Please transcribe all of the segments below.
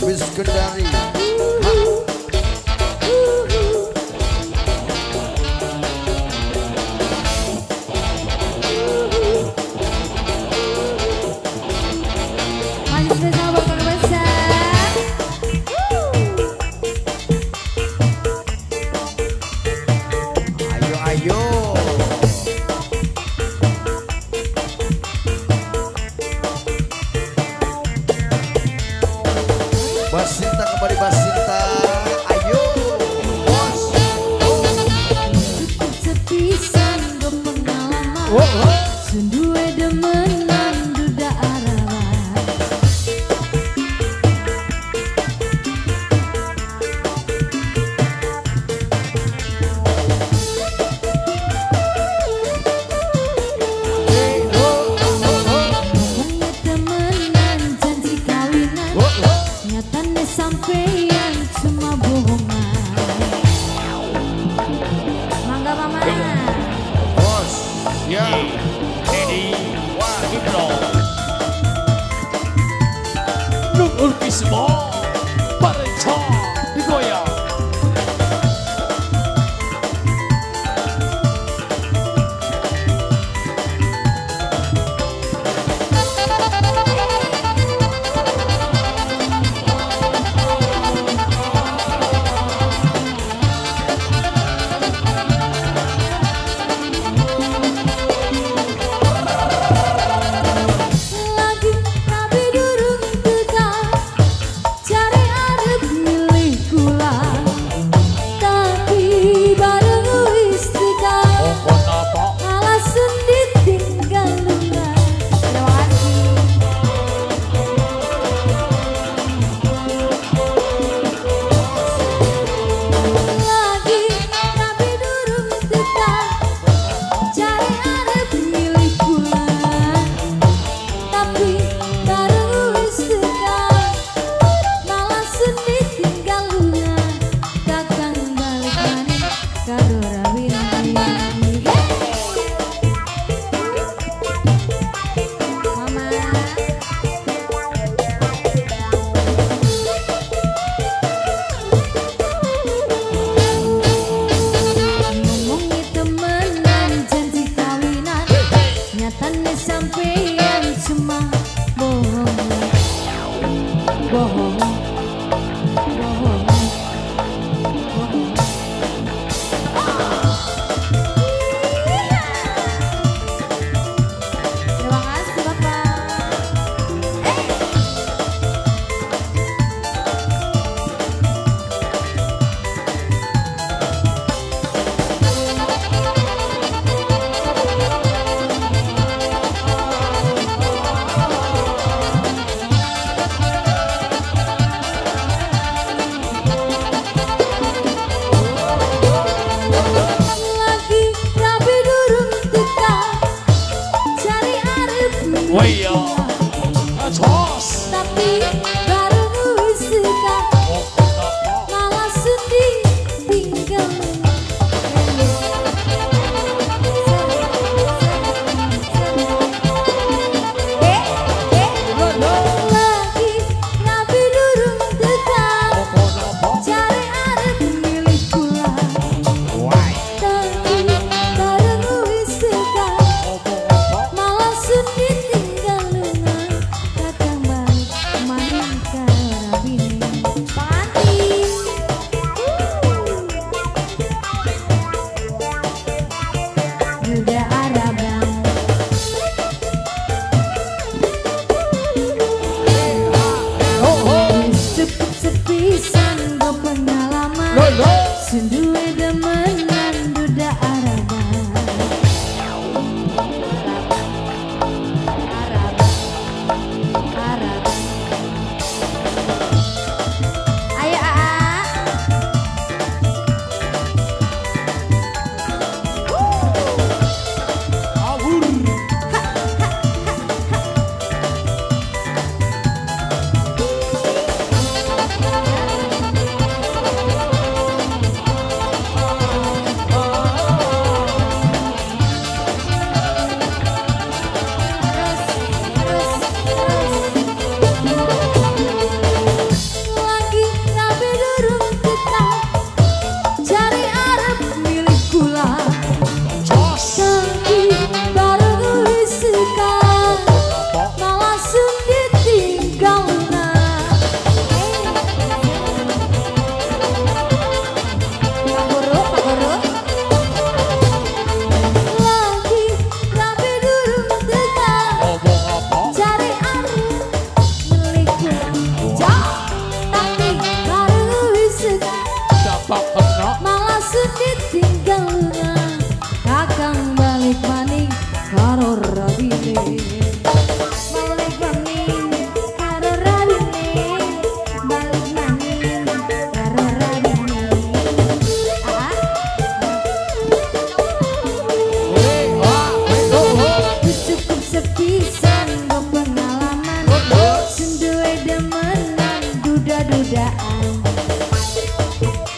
Bis Kendari. Basinta kembali Basinta, ayo bos. Sepisan berpengalaman, sendue demenan duda arawan. Ngomongnya temenan janji kawinan, nyatanya sampeyan cuma bohongan. Mangga mama. Bos, ya. Jadi Wahidro Nungul Bismo Pareca digoyang. Sampeyan cuma bohong, bohong, bohong, bohong. Terima kasih Bapak. Waya Atos Tapi baru suka malah sedih tinggal. Lagi nabi durung tekan cari arep milih pulang. Tapi baru suka malah sedih tinggal.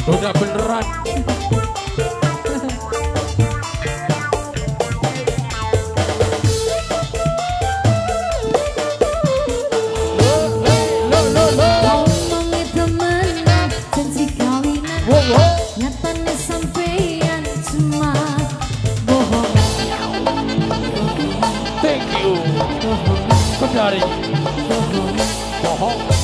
Udah beneran. Ngomongnya temenan janji kawinan, nyatanya sampeyan cuma bohong. Thank you. Kendari. Bohong.